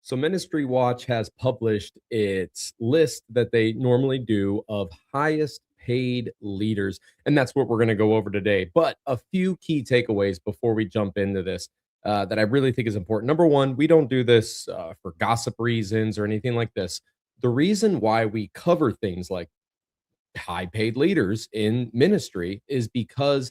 So Ministry Watch has published its list that they normally do of highest paid leaders. And that's what we're going to go over today. But a few key takeaways before we jump into this that I really think is important. Number one, we don't do this for gossip reasons or anything like this. The reason why we cover things like high paid leaders in ministry is because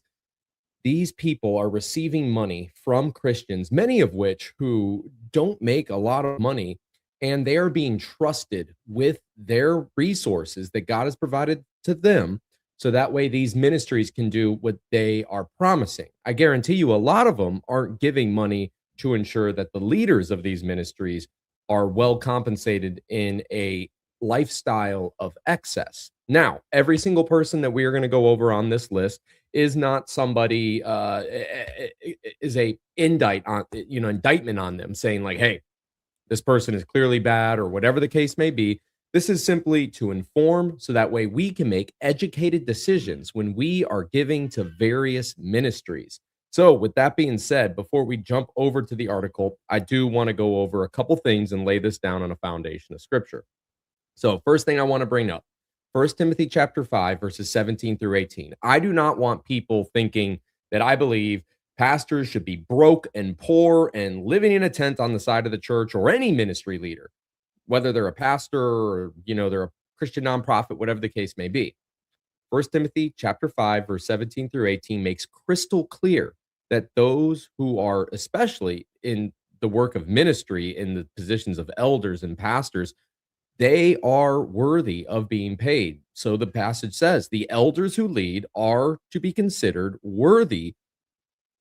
these people are receiving money from Christians, many of which who don't make a lot of money, and they are being trusted with their resources that God has provided to them. So that way, these ministries can do what they are promising. I guarantee you, a lot of them aren't giving money to ensure that the leaders of these ministries are well compensated in a lifestyle of excess. Now, every single person that we are going to go over on this list is not somebody is a indictment on them saying like, hey, this person is clearly bad or whatever the case may be. This is simply to inform so that way we can make educated decisions when we are giving to various ministries. So with that being said, before we jump over to the article, I do want to go over a couple things and lay this down on a foundation of scripture. So first thing I want to bring up, First Timothy chapter 5, verses 17 through 18. I do not want people thinking that I believe pastors should be broke and poor and living in a tent on the side of the church, or any ministry leader, whether they're a pastor or, they're a Christian nonprofit, whatever the case may be. First Timothy chapter 5, verse 17 through 18 makes crystal clear that those who are especially in the work of ministry, in the positions of elders and pastors, they are worthy of being paid. So the passage says the elders who lead are to be considered worthy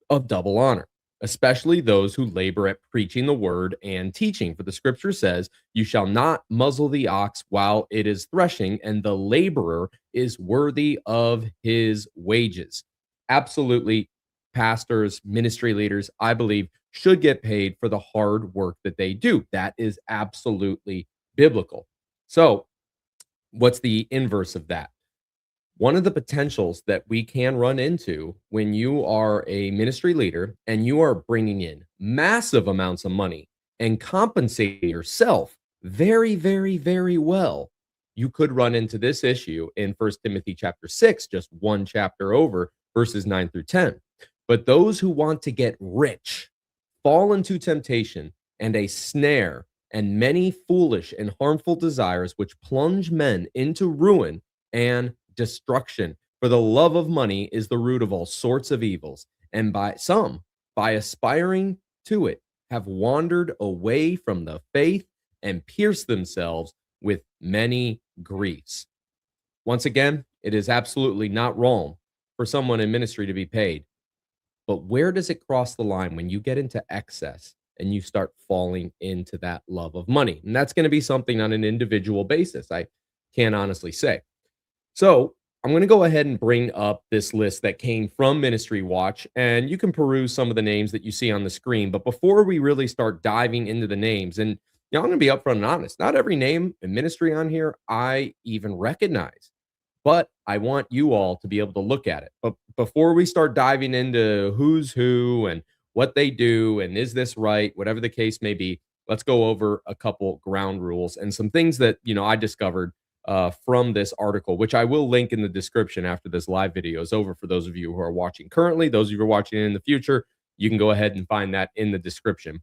of double honor, especially those who labor at preaching the word and teaching. For the scripture says, you shall not muzzle the ox while it is threshing, and the laborer is worthy of his wages. Absolutely, pastors, ministry leaders, I believe, should get paid for the hard work that they do. That is absolutely biblical. So, what's the inverse of that? One of the potentials that we can run into when you are a ministry leader and you are bringing in massive amounts of money and compensating yourself very, very, very well, you could run into this issue in First Timothy chapter 6, just one chapter over, verses 9 through 10. But those who want to get rich fall into temptation and a snare and many foolish and harmful desires which plunge men into ruin and destruction. For the love of money is the root of all sorts of evils, and by aspiring to it, have wandered away from the faith and pierced themselves with many griefs. Once again, it is absolutely not wrong for someone in ministry to be paid. But where does it cross the line when you get into excess and you start falling into that love of money? And that's going to be something on an individual basis, I can't honestly say. So I'm going to go ahead and bring up this list that came from Ministry Watch, and you can peruse some of the names that you see on the screen. But before we really start diving into the names, and I'm going to be upfront and honest, not every name and ministry on here I even recognize, but I want you all to be able to look at it. But before we start diving into who's who and what they do and is this right, whatever the case may be, let's go over a couple ground rules and some things that I discovered from this article, which I will link in the description after this live video is over. For those of you who are watching currently, those of you who are watching in the future, you can go ahead and find that in the description.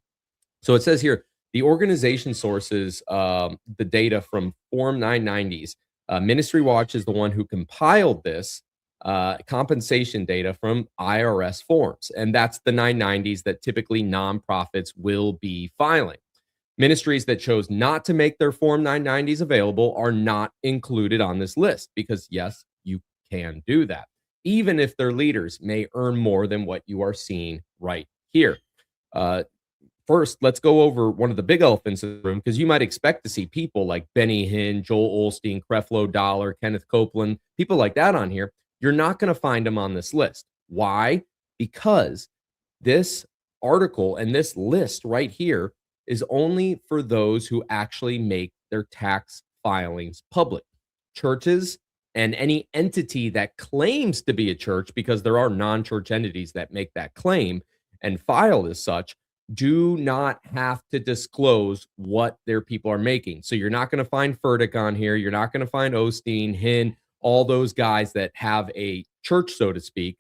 So it says here, the organization sources the data from Form 990s. Ministry Watch is the one who compiled this compensation data from IRS forms, and that's the 990s that typically nonprofits will be filing. Ministries that chose not to make their Form 990s available are not included on this list because, yes, you can do that, even if their leaders may earn more than what you are seeing right here. First, let's go over one of the big elephants in the room, because you might expect to see people like Benny Hinn, Joel Osteen, Creflo Dollar, Kenneth Copeland, people like that on here. You're not going to find them on this list. Why? Because this article and this list right here is only for those who actually make their tax filings public. Churches and any entity that claims to be a church, because there are non-church entities that make that claim and file as such, do not have to disclose what their people are making. So you're not going to find Furtick on here. You're not going to find Osteen, Hinn, all those guys that have a church, so to speak,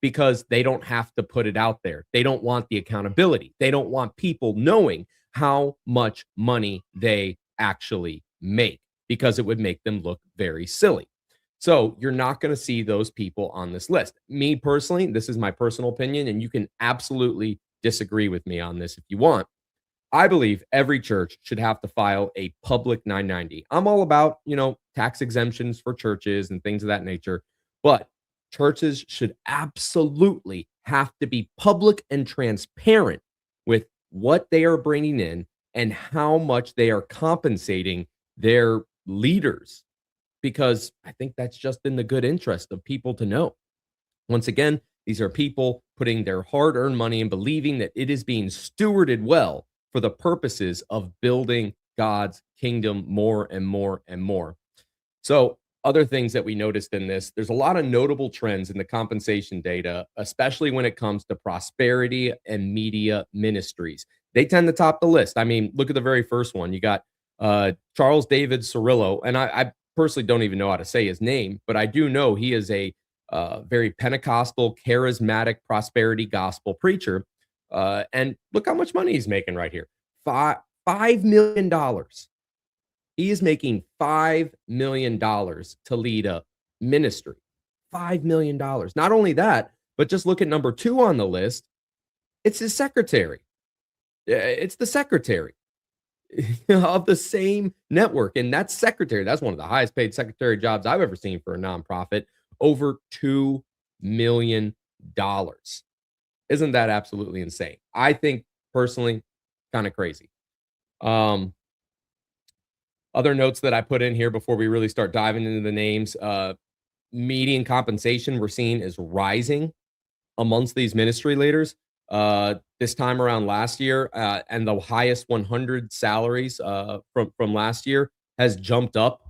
because they don't have to put it out there. They don't want the accountability. They don't want people knowing how much money they actually make because it would make them look very silly. So you're not going to see those people on this list. Me personally, this is my personal opinion, and you can absolutely disagree with me on this if you want. I believe every church should have to file a public 990. I'm all about, tax exemptions for churches and things of that nature, but churches should absolutely have to be public and transparent with what they are bringing in and how much they are compensating their leaders, because I think that's just in the good interest of people to know. Once again, these are people putting their hard earned money and believing that it is being stewarded well for the purposes of building God's kingdom more and more and more. So, other things that we noticed in this, there's a lot of notable trends in the compensation data, especially when it comes to prosperity and media ministries. They tend to top the list. I mean, look at the very first one. You got Charles David Cirillo, and I personally don't even know how to say his name, but I do know he is a very Pentecostal, charismatic, prosperity gospel preacher. And look how much money he's making right here. $5 million. He is making $5 million to lead a ministry. $5 million. Not only that, but just look at number 2 on the list. It's his secretary. It's the secretary of the same network. And that's secretary. That's one of the highest paid secretary jobs I've ever seen for a nonprofit. Over $2 million. Isn't that absolutely insane? I think personally, kind of crazy. Other notes that I put in here before we really start diving into the names, median compensation we're seeing is rising amongst these ministry leaders. This time around last year, and the highest 100 salaries from last year has jumped up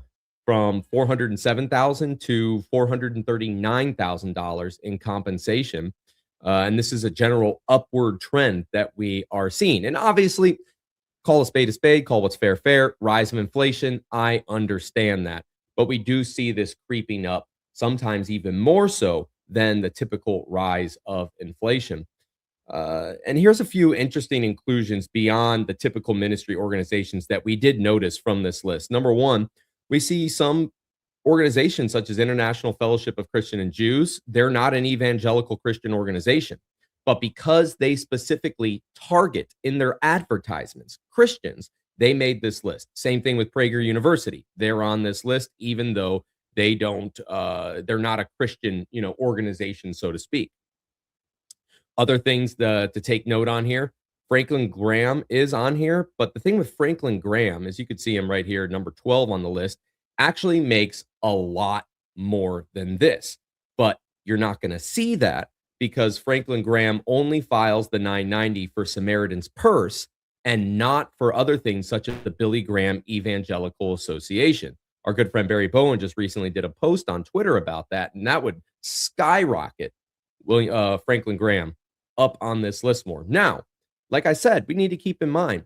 from $407,000 to $439,000 in compensation. And this is a general upward trend that we are seeing. And obviously, call a spade, call what's fair, fair, rise of inflation. I understand that. But we do see this creeping up, sometimes even more so than the typical rise of inflation. And here's a few interesting inclusions beyond the typical ministry organizations that we did notice from this list. Number one, we see some organizations such as International Fellowship of Christian and Jews. They're not an evangelical Christian organization, but because they specifically target in their advertisements Christians, they made this list. Same thing with Prager University. They're on this list, even though they're not a Christian, organization, so to speak. Other things to take note on here, Franklin Graham is on here, but the thing with Franklin Graham, as you could see him right here, number 12 on the list, actually makes a lot more than this. But you're not going to see that because Franklin Graham only files the 990 for Samaritan's Purse and not for other things such as the Billy Graham Evangelical Association. Our good friend Barry Bowen just recently did a post on Twitter about that, and that would skyrocket Franklin Graham up on this list more. Now, like I said, we need to keep in mind,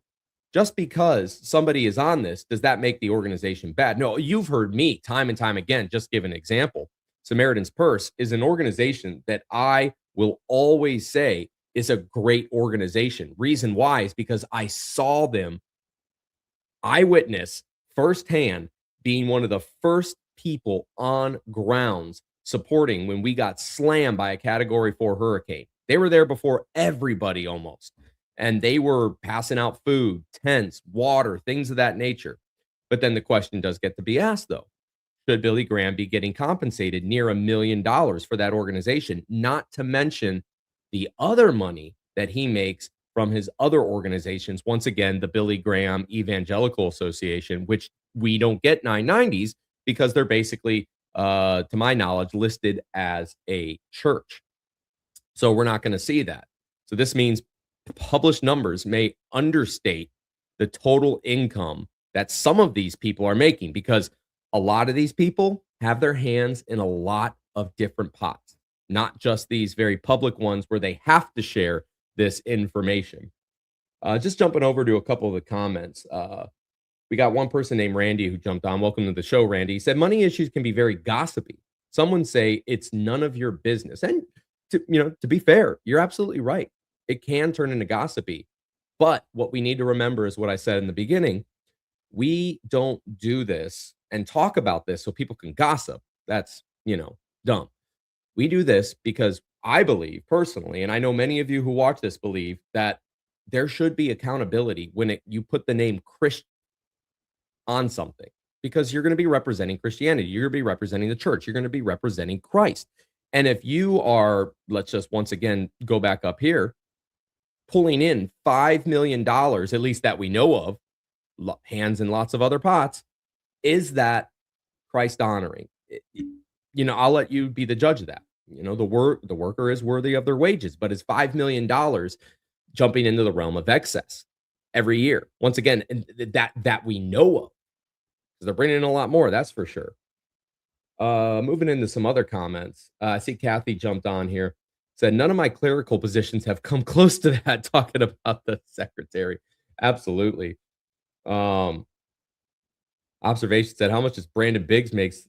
just because somebody is on this, does that make the organization bad? No, you've heard me time and time again, just give an example. Samaritan's Purse is an organization that I will always say is a great organization. Reason why is because I saw them eyewitness firsthand being one of the first people on grounds supporting when we got slammed by a Category 4 hurricane. They were there before everybody almost, and they were passing out food, tents, water, things of that nature. But then the question does get to be asked, though. Should Billy Graham be getting compensated near $1 million for that organization? Not to mention the other money that he makes from his other organizations. Once again, the Billy Graham Evangelical Association, which we don't get 990s because they're basically, to my knowledge, listed as a church. So we're not going to see that. So this means published numbers may understate the total income that some of these people are making, because a lot of these people have their hands in a lot of different pots, not just these very public ones where they have to share this information. Just jumping over to a couple of the comments. We got one person named Randy who jumped on. Welcome to the show, Randy. He said money issues can be very gossipy. Someone say it's none of your business. And to be fair, you're absolutely right. It can turn into gossipy. But what we need to remember is what I said in the beginning. We don't do this and talk about this so people can gossip. That's, dumb. We do this because I believe personally, and I know many of you who watch this believe that there should be accountability when you put the name Christian on something because you're going to be representing Christianity. You're going to be representing the church. You're going to be representing Christ. And if you are, let's just once again go back up here, pulling in $5 million, at least that we know of, hands in lots of other pots, is that Christ honoring? I'll let you be the judge of that. The worker is worthy of their wages, but is $5 million jumping into the realm of excess every year? Once again, that we know of, because they're bringing in a lot more, that's for sure. Moving into some other comments. I see Kathy jumped on here. Said, none of my clerical positions have come close to that, talking about the secretary. Absolutely. Observation said, how much does Brandon Biggs makes?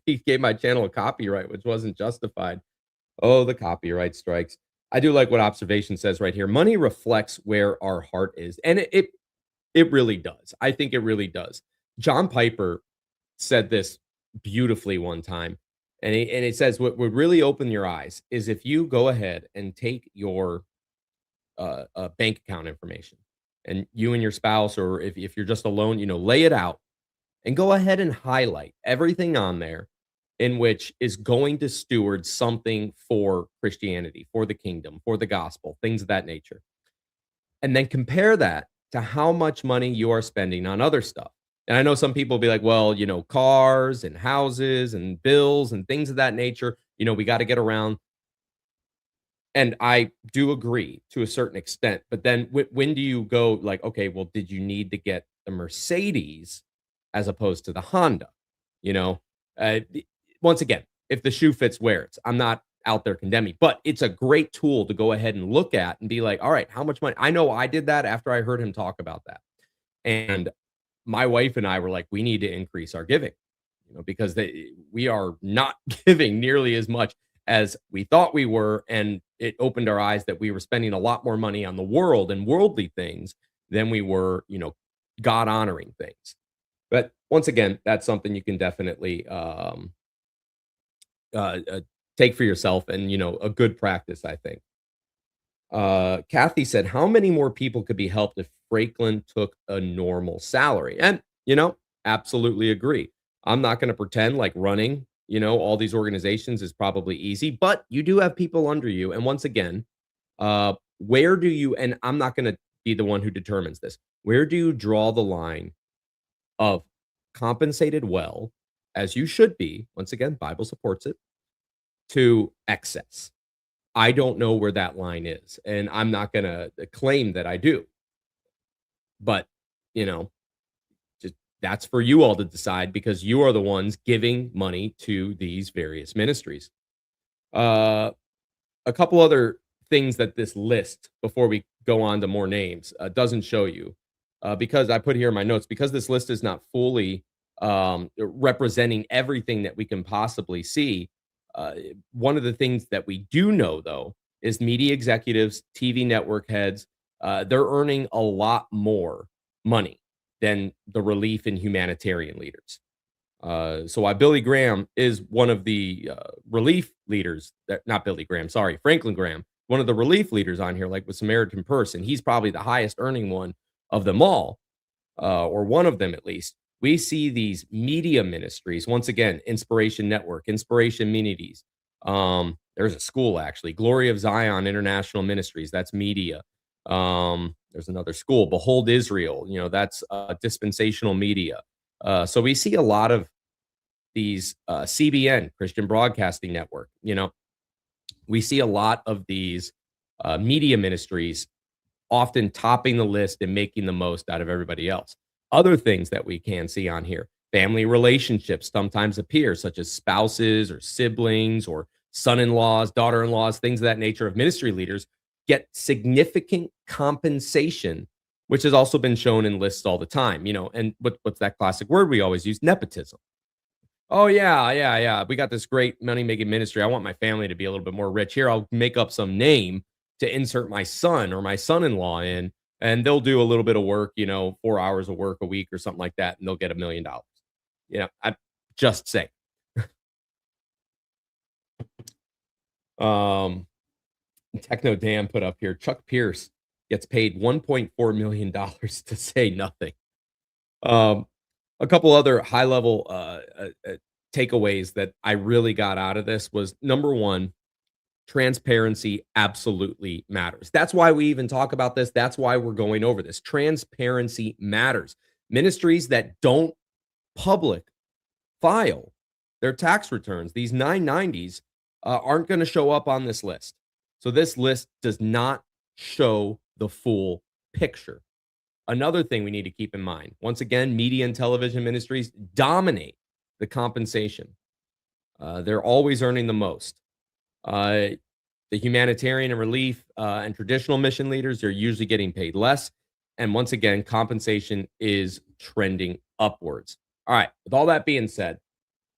He gave my channel a copyright, which wasn't justified. Oh, the copyright strikes. I do like what observation says right here. Money reflects where our heart is. And it really does. I think it really does. John Piper said this beautifully one time. And it says what would really open your eyes is if you go ahead and take your bank account information and you and your spouse, or if you're just alone, lay it out and go ahead and highlight everything on there in which is going to steward something for Christianity, for the kingdom, for the gospel, things of that nature. And then compare that to how much money you are spending on other stuff. And I know some people will be like, well, cars and houses and bills and things of that nature, we got to get around. And I do agree to a certain extent. But then when do you go like, okay, well, did you need to get the Mercedes as opposed to the Honda? Uh, Once again, if the shoe fits, wear it. I'm not out there condemning, but it's a great tool to go ahead and look at and be like, all right, how much money? I know I did that after I heard him talk about that. And my wife and I were like, we need to increase our giving, because we are not giving nearly as much as we thought we were. And it opened our eyes that we were spending a lot more money on the world and worldly things than we were, God honoring things. But once again, that's something you can definitely take for yourself, and a good practice, I think. Kathy said, how many more people could be helped if Franklin took a normal salary? And absolutely agree. I'm not going to pretend like running all these organizations is probably easy, but you do have people under you. And once again, where do you, and I'm not going to be the one who determines this, where do you draw the line of compensated well, as you should be? Once again, Bible supports it, to excess. I don't know where that line is, and I'm not going to claim that I do. But, just that's for you all to decide, because you are the ones giving money to these various ministries. A couple other things that this list, before we go on to more names, doesn't show you, because I put here in my notes, because this list is not fully representing everything that we can possibly see. One of the things that we do know, though, is media executives, TV network heads, they're earning a lot more money than the relief and humanitarian leaders. So while Billy Graham is one of the relief leaders, not Billy Graham, sorry, Franklin Graham, one of the relief leaders on here, like with Samaritan Purse, and he's probably the highest earning one of them all, or one of them at least. We see these media ministries, once again, Inspiration Network, Inspiration Ministries. There's a school, actually, Glory of Zion International Ministries. That's media. There's another school, Behold Israel. That's dispensational media. So we see a lot of these CBN, Christian Broadcasting Network. We see a lot of these media ministries often topping the list and making the most out of everybody else. Other things that we can see on here, family relationships sometimes appear, such as spouses or siblings or son-in-laws, daughter-in-laws, things of that nature of ministry leaders. get significant compensation, which has also been shown in lists all the time. And what's that classic word we always use? Nepotism. Oh yeah, yeah, yeah. We got this great money making ministry. I want my family to be a little bit more rich. Here, I'll make up some name to insert my son or my son-in-law in, and they'll do a little bit of work, 4 hours of work a week or something like that, and they'll get $1 million. I just say. Um, Techno Dan put up here. Chuck Pierce gets paid $1.4 million to say nothing. Um, a couple other high level takeaways that I really got out of this was number one, transparency absolutely matters. That's why we even talk about this. That's why we're going over this. Transparency matters. Ministries that don't public file their tax returns, these 990s, aren't going to show up on this list. So this list does not show the full picture. Another thing we need to keep in mind, once again, media and television ministries dominate the compensation. They're always earning the most. The humanitarian and relief and traditional mission leaders, they're usually getting paid less. And once again, compensation is trending upwards. All right. With all that being said,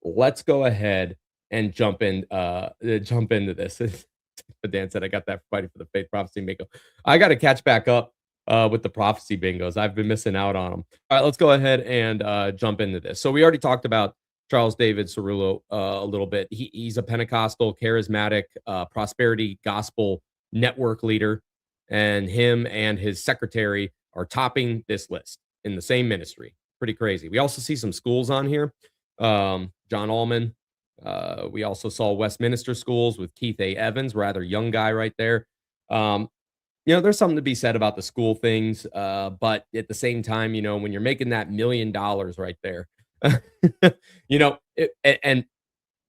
let's go ahead and jump into this. Dan said, I got that fighting for the faith prophecy bingo. I got to catch back up with the prophecy bingos. I've been missing out on them. All right, let's go ahead and jump into this. So we already talked about Charles David Cerullo a little bit. He's a Pentecostal, charismatic, prosperity gospel network leader, and him and his secretary are topping this list in the same ministry. Pretty crazy. We also see some schools on here. John Allman. We also saw Westminster Schools with Keith A. Evans, rather young guy right there. There's something to be said about the school things, but at the same time, when you're making that $1 million right there, and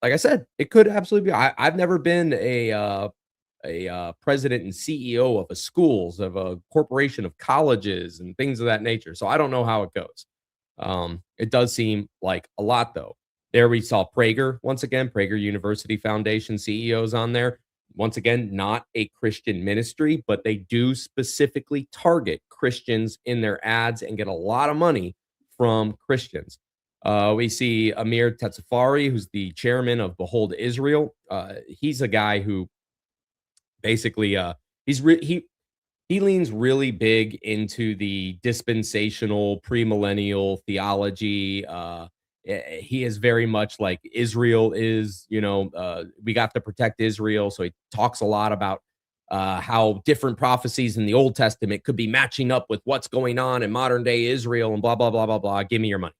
like I said, it could absolutely be. I've never been a president and CEO of a schools, of a corporation of colleges and things of that nature. So I don't know how it goes. It does seem like a lot, though. There we saw Prager once again, Prager University Foundation CEOs on there. Once again, not a Christian ministry, but they do specifically target Christians in their ads and get a lot of money from Christians. We see Amir Tetsafari, who's the chairman of Behold Israel. He's a guy who basically he leans really big into the dispensational premillennial theology. He is very much like Israel is, we got to protect Israel. So he talks a lot about how different prophecies in the Old Testament could be matching up with what's going on in modern day Israel and blah, blah, blah, blah, blah. Give me your money.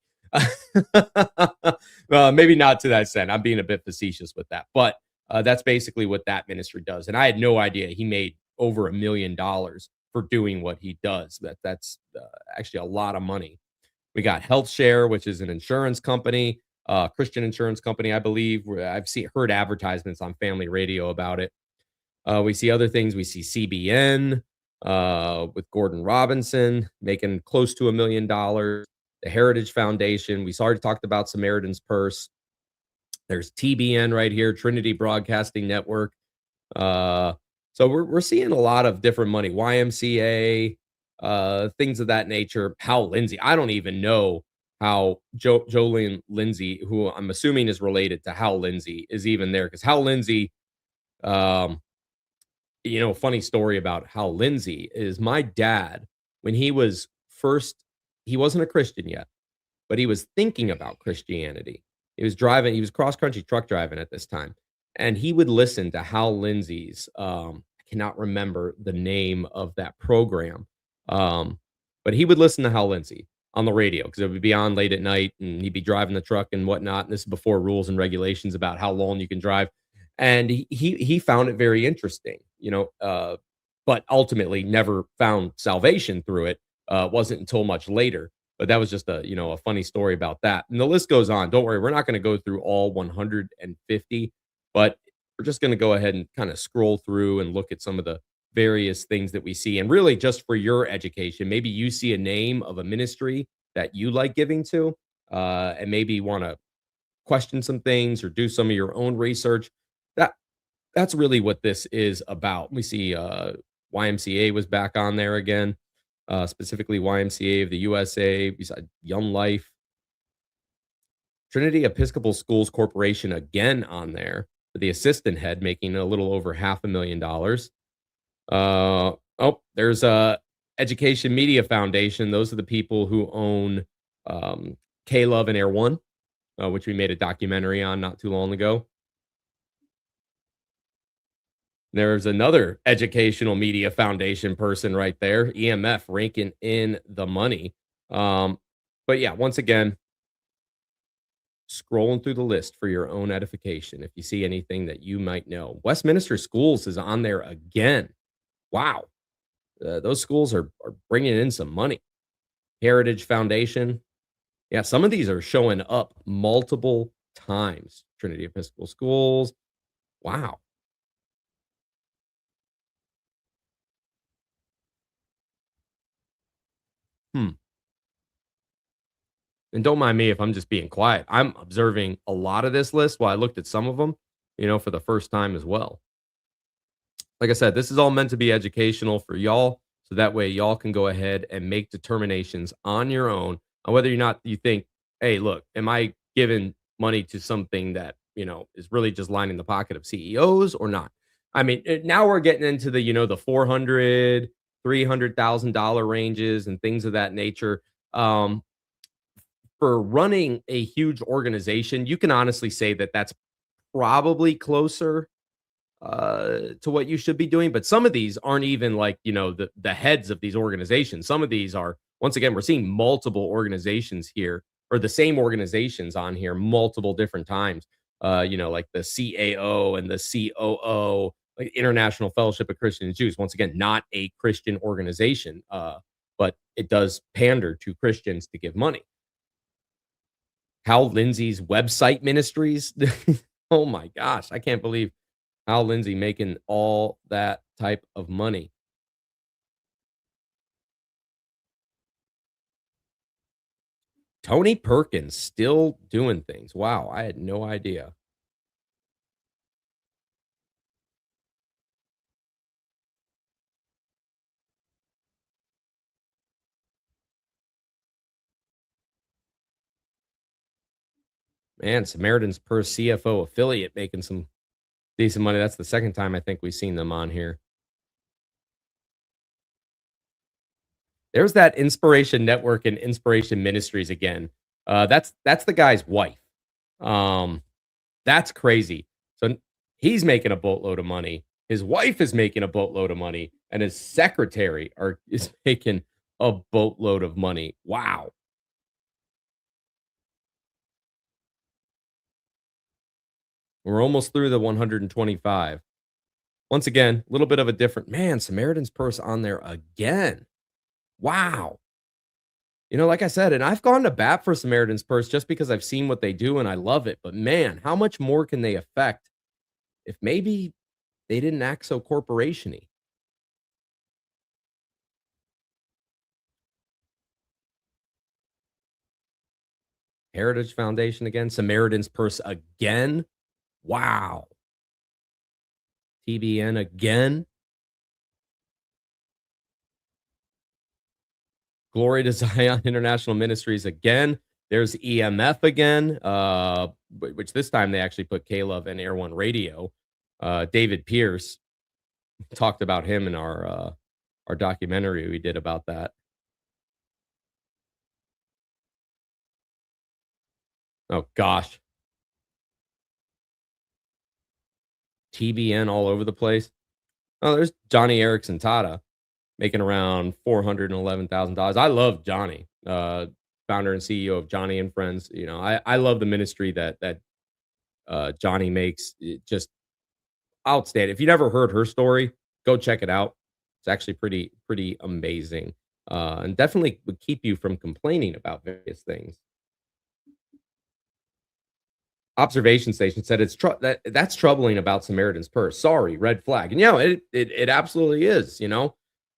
Maybe not to that extent. I'm being a bit facetious with that, but that's basically what that ministry does. And I had no idea he made over $1 million for doing what he does. That's actually a lot of money. We got HealthShare, which is an insurance company, Christian insurance company, I believe. I've heard advertisements on family radio about it. We see other things. We see CBN with Gordon Robinson making close to $1 million. The Heritage Foundation. We already talked about Samaritan's Purse. There's TBN right here, Trinity Broadcasting Network. So we're seeing a lot of different money. YMCA, things of that nature. Hal Lindsey. I don't even know how Jolene Lindsey, who I'm assuming is related to Hal Lindsey, is even there. Because Hal Lindsey, funny story about Hal Lindsey is my dad, when he was he wasn't a Christian yet, but he was thinking about Christianity. He was cross-country truck driving at this time. And he would listen to Hal Lindsey's, I cannot remember the name of that program. But he would listen to Hal Lindsey on the radio because it would be on late at night and he'd be driving the truck and whatnot. And this is before rules and regulations about how long you can drive. And he found it very interesting, but ultimately never found salvation through it. Wasn't until much later. But that was just a funny story about that. And the list goes on. Don't worry, we're not going to go through all 150, but we're just going to go ahead and kind of scroll through and look at some of the various things that we see. And really just for your education, maybe you see a name of a ministry that you like giving to, and maybe want to question some things or do some of your own research. That's really what this is about. We see YMCA was back on there again, specifically YMCA of the USA, beside Young Life. Trinity Episcopal Schools Corporation again on there for the assistant head, making a little over $500,000. There's a Education Media Foundation. Those are the people who own K Love and Air One, which we made a documentary on not too long ago. There's another educational media foundation person right there, EMF, ranking in the money. Um, but yeah, once again, scrolling through the list for your own edification. If you see anything that you might know, Westminster Schools is on there again. Wow, those schools are bringing in some money. Heritage Foundation, yeah, some of these are showing up multiple times. Trinity Episcopal Schools, wow. Hmm. And don't mind me if I'm just being quiet. I'm observing a lot of this list while I looked at some of them, for the first time as well. Like I said, this is all meant to be educational for y'all. So that way y'all can go ahead and make determinations on your own on whether or not you think, hey, look, am I giving money to something that, is really just lining the pocket of CEOs or not? I mean, now we're getting into the 400, $300,000 ranges and things of that nature. Um, for running a huge organization, you can honestly say that that's probably closer to what you should be doing. But some of these aren't even like, the heads of these organizations. Some of these are, once again, we're seeing multiple organizations here or the same organizations on here multiple different times. Like the CAO and the COO, like International Fellowship of Christian Jews. Once again, not a Christian organization, but it does pander to Christians to give money. Hal Lindsey's website ministries. Oh my gosh, I can't believe Hal Lindsey making all that type of money. Tony Perkins still doing things. Wow, I had no idea. Man, Samaritan's Purse CFO affiliate making some decent money. That's the second time I think we've seen them on here. There's that Inspiration Network and Inspiration Ministries again. That's the guy's wife. Um, that's crazy. So he's making a boatload of money. His wife is making a boatload of money, and his secretary is making a boatload of money. Wow. We're almost through the 125. Once again, a little bit of a different man. Samaritan's Purse on there again. Wow. Like I said, and I've gone to bat for Samaritan's Purse just because I've seen what they do and I love it. But man, how much more can they affect if maybe they didn't act so corporationy? Heritage Foundation again, Samaritan's Purse again. Wow. TBN again. Glory to Zion International Ministries again. There's EMF again, which this time they actually put Caleb and Air One Radio. David Pierce talked about him in our documentary we did about that. Oh gosh, TBN all over the place. Oh, there's Johnny Erickson Tata making around $411,000. I love Johnny, founder and CEO of Johnny and Friends. I love the ministry that Johnny makes. Just outstanding. If you never heard her story, go check it out. It's actually pretty amazing, and definitely would keep you from complaining about various things. Observation station said that's troubling about Samaritan's Purse. Sorry, red flag. And it absolutely is.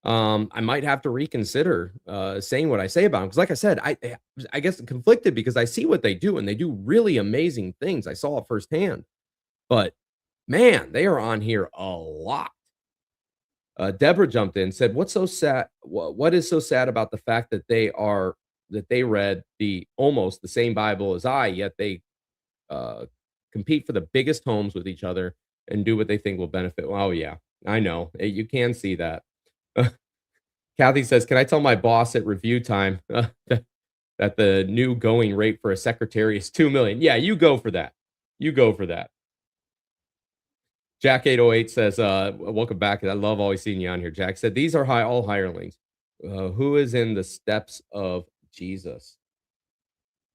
I might have to reconsider saying what I say about them because, like I said, I guess conflicted because I see what they do and they do really amazing things. I saw it firsthand, but man, they are on here a lot. Deborah jumped in, said, "What's so sad? What is so sad about the fact that they read the almost the same Bible as I, yet they uh, compete for the biggest homes with each other and do what they think will benefit." Oh yeah, I know. You can see that. Kathy says, "Can I tell my boss at review time that the new going rate for a secretary is 2 million?" Yeah, you go for that. You go for that. Jack 808 says, welcome back. I love always seeing you on here. Jack said, "These are all hirelings. Who is in the steps of Jesus?"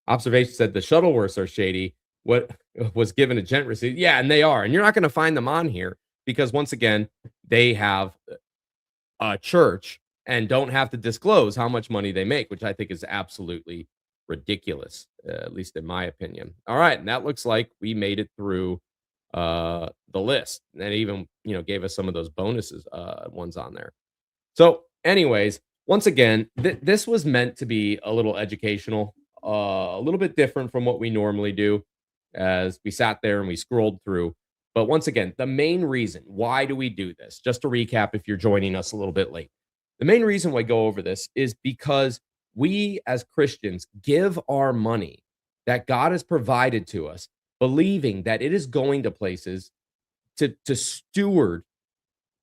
Observation said the Shuttleworths are shady. What was given a gent receipt? Yeah, and they are. And you're not going to find them on here because once again, they have a church and don't have to disclose how much money they make, which I think is absolutely ridiculous, at least in my opinion. All right, and that looks like we made it through the list, and even gave us some of those bonuses ones on there. So, anyways, once again, this was meant to be a little educational, a little bit different from what we normally do, as we sat there and we scrolled through. But once again, the main reason why do we do this? Just to recap, if you're joining us a little bit late, the main reason why I go over this is because we as Christians give our money that God has provided to us, believing that it is going to places to steward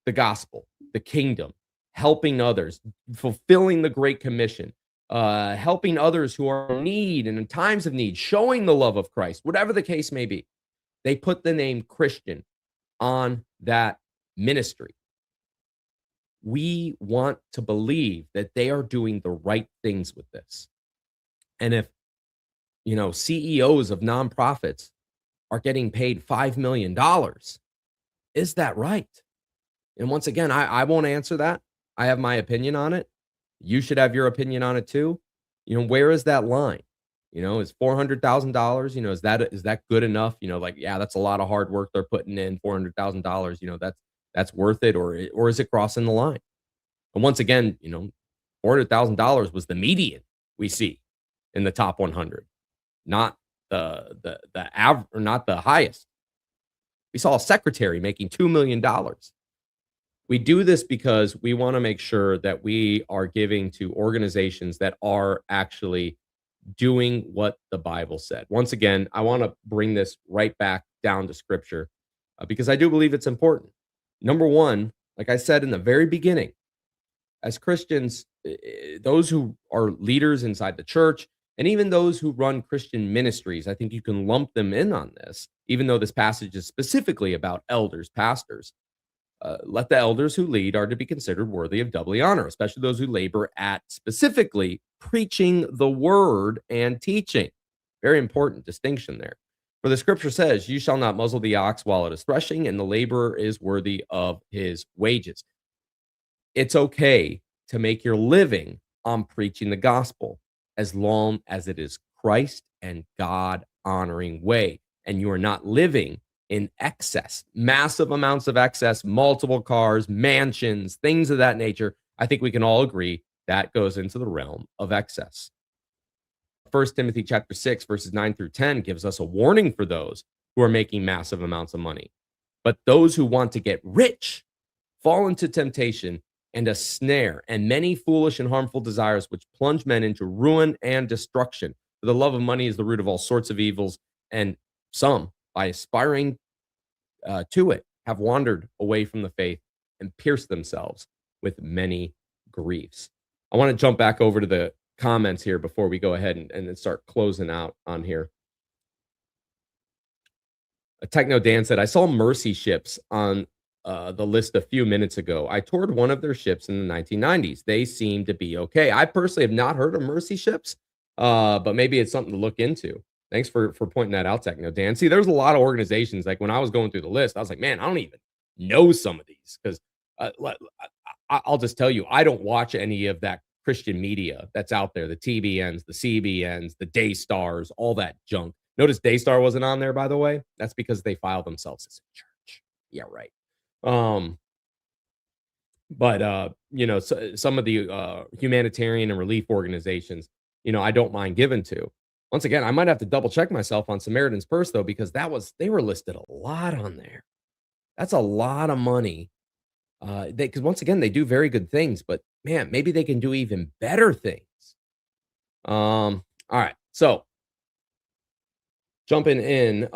the gospel, the kingdom, helping others, fulfilling the Great Commission, helping others who are in need and in times of need, showing the love of Christ, whatever the case may be. They put the name Christian on that ministry. We want to believe that they are doing the right things with this. And if, CEOs of nonprofits are getting paid $5 million, is that right? And once again, I won't answer that. I have my opinion on it. You should have your opinion on it too. Where is that line? Is $400,000, is that good enough? Like, yeah, that's a lot of hard work they're putting in. $400,000, that's worth it, or is it crossing the line? And once again, $400,000 was the median we see in the top 100, not the average, or not the highest. We saw a secretary making $2 million. We do this because we want to make sure that we are giving to organizations that are actually doing what the Bible said. Once again, I want to bring this right back down to scripture because I do believe it's important. Number one, like I said in the very beginning, as Christians, those who are leaders inside the church, and even those who run Christian ministries, I think you can lump them in on this, even though this passage is specifically about elders, pastors. Let the elders who lead are to be considered worthy of doubly honor, especially those who labor at specifically preaching the word and teaching. Very important distinction there. For the scripture says, "You shall not muzzle the ox while it is threshing, and the laborer is worthy of his wages." It's okay to make your living on preaching the gospel as long as it is Christ and God honoring way, and you are not living in excess, massive amounts of excess, multiple cars, mansions, things of that nature. I think we can all agree that goes into the realm of excess. First Timothy chapter 6, verses 9 through 10 gives us a warning for those who are making massive amounts of money. But those who want to get rich fall into temptation and a snare, and many foolish and harmful desires which plunge men into ruin and destruction. For the love of money is the root of all sorts of evils, and some, by aspiring to it, have wandered away from the faith and pierced themselves with many griefs. I want to jump back over to the comments here before we go ahead and then start closing out on here. Techno Dan said, "I saw Mercy ships on the list a few minutes ago. I toured one of their ships in the 1990s. They seem to be okay." I personally have not heard of Mercy ships, but maybe it's something to look into. Thanks for pointing that out, Techno Dan. See, there's a lot of organizations. Like when I was going through the list, I was like, man, I don't even know some of these because I'll just tell you, I don't watch any of that Christian media that's out there, the TBNs, the CBNs, the Daystars, all that junk. Notice Daystar wasn't on there, by the way. That's because they filed themselves as a church. Yeah, right. Um, but some of the humanitarian and relief organizations, I don't mind giving to. Once again, I might have to double check myself on Samaritan's Purse though, because they were listed a lot on there. That's a lot of money Because once again, they do very good things, but man, maybe they can do even better things. All right. So jumping in,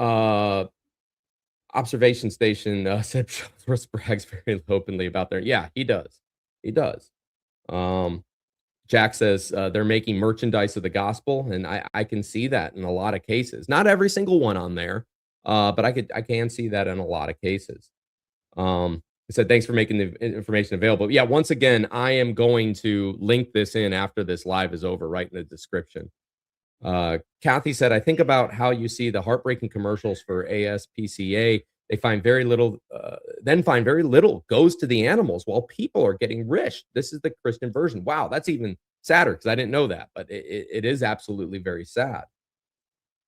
observation station said Russ brags very openly about their. Yeah, he does. He does. Um, Jack says they're making merchandise of the gospel, and I can see that in a lot of cases. Not every single one on there, but I can see that in a lot of cases. I said thanks for making the information available. Yeah, once again, I am going to link this in after this live is over, right in the description. Kathy said, I think about how you see the heartbreaking commercials for ASPCA. They find very little, then find very little goes to the animals while people are getting rich. This is the Christian version. Wow, that's even sadder because I didn't know that, but it is absolutely very sad.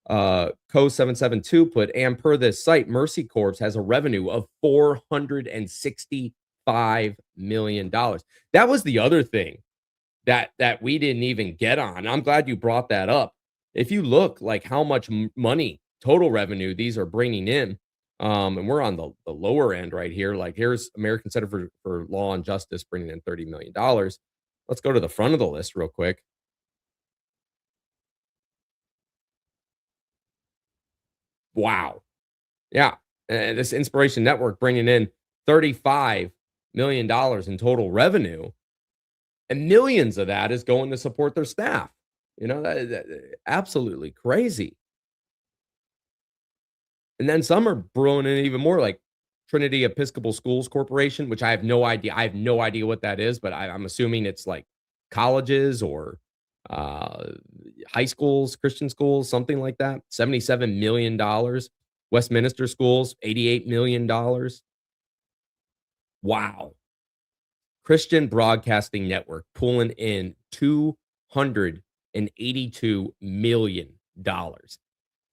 Co772 put, and per this site, Mercy Corps has a revenue of $465 million. That was the other thing that we didn't even get on. I'm glad you brought that up. If you look like how much money, total revenue these are bringing in, and we're on the lower end right here. Like here's American Center for Law and Justice bringing in $30 million. Let's go to the front of the list real quick. Wow. Yeah. This Inspiration Network bringing in $35 million in total revenue, and millions of that is going to support their staff. That absolutely crazy. And then some are brewing in even more, like Trinity Episcopal Schools Corporation, which I have no idea. I have no idea what that is, but I'm assuming it's like colleges or uh, high schools, Christian schools, something like that. $77 million. Westminster Schools, $88 million. Wow. Christian Broadcasting Network pulling in $282 million.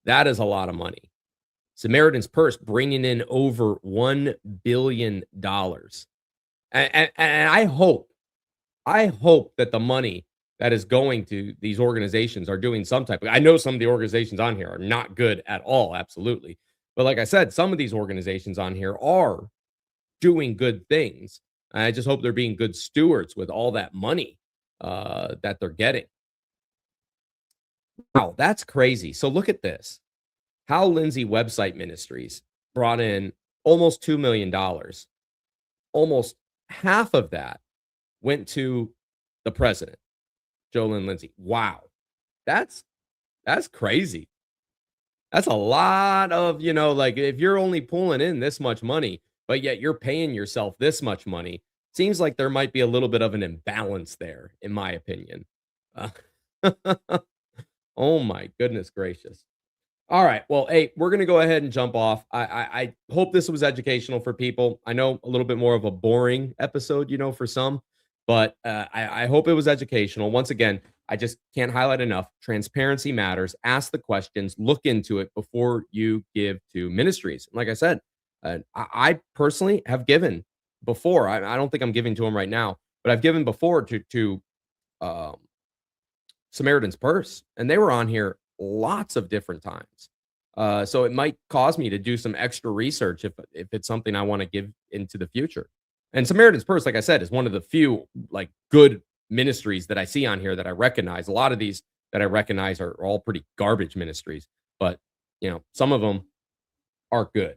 That is a lot of money. Samaritan's Purse bringing in over $1 billion. And I hope that the money that is going to these organizations are doing some type of, I know some of the organizations on here are not good at all, absolutely. But like I said, some of these organizations on here are doing good things. I just hope they're being good stewards with all that money that they're getting. Wow, that's crazy. So look at this. Hal Lindsey Website Ministries brought in almost $2 million. Almost half of that went to the president, Jolynn Lindsay. Wow. That's crazy. That's a lot of, like if you're only pulling in this much money, but yet you're paying yourself this much money, seems like there might be a little bit of an imbalance there, in my opinion. Uh, oh my goodness gracious. All right. Well, hey, we're gonna go ahead and jump off. I hope this was educational for people. I know a little bit more of a boring episode, for some, but I hope it was educational. Once again, I just can't highlight enough. Transparency matters. Ask the questions. Look into it before you give to ministries. Like I said, I personally have given before. I don't think I'm giving to them right now, but I've given before to um, Samaritan's Purse, and they were on here lots of different times. So it might cause me to do some extra research if it's something I want to give into the future. And Samaritan's Purse, like I said, is one of the few like good ministries that I see on here that I recognize. A lot of these that I recognize are all pretty garbage ministries, but some of them are good.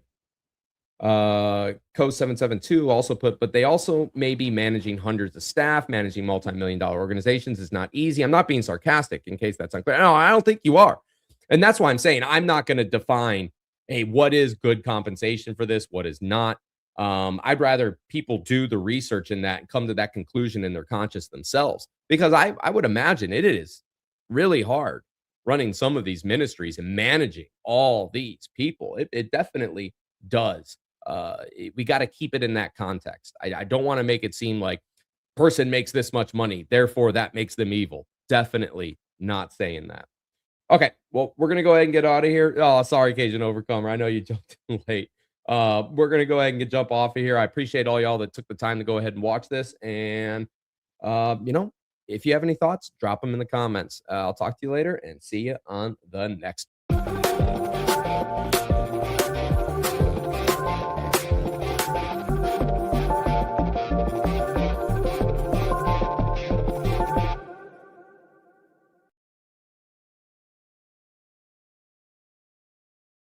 Co 772 also put, but they also may be managing hundreds of staff. Managing multi-million dollar organizations is not easy. I'm not being sarcastic in case that's unclear. No, I don't think you are. And that's why I'm saying I'm not going to define, hey, what is good compensation for this, what is not. I'd rather people do the research in that and come to that conclusion in their conscious themselves, because I would imagine it is really hard running some of these ministries and managing all these people. It definitely does. We got to keep it in that context. I don't want to make it seem like person makes this much money, therefore that makes them evil. Definitely not saying that. Okay, well, we're gonna go ahead and get out of here. Oh, sorry, Cajun Overcomer. I know you jumped in late. We're gonna go ahead and jump off of here. I appreciate all y'all that took the time to go ahead and watch this. And if you have any thoughts, drop them in the comments. I'll talk to you later and see you on the next.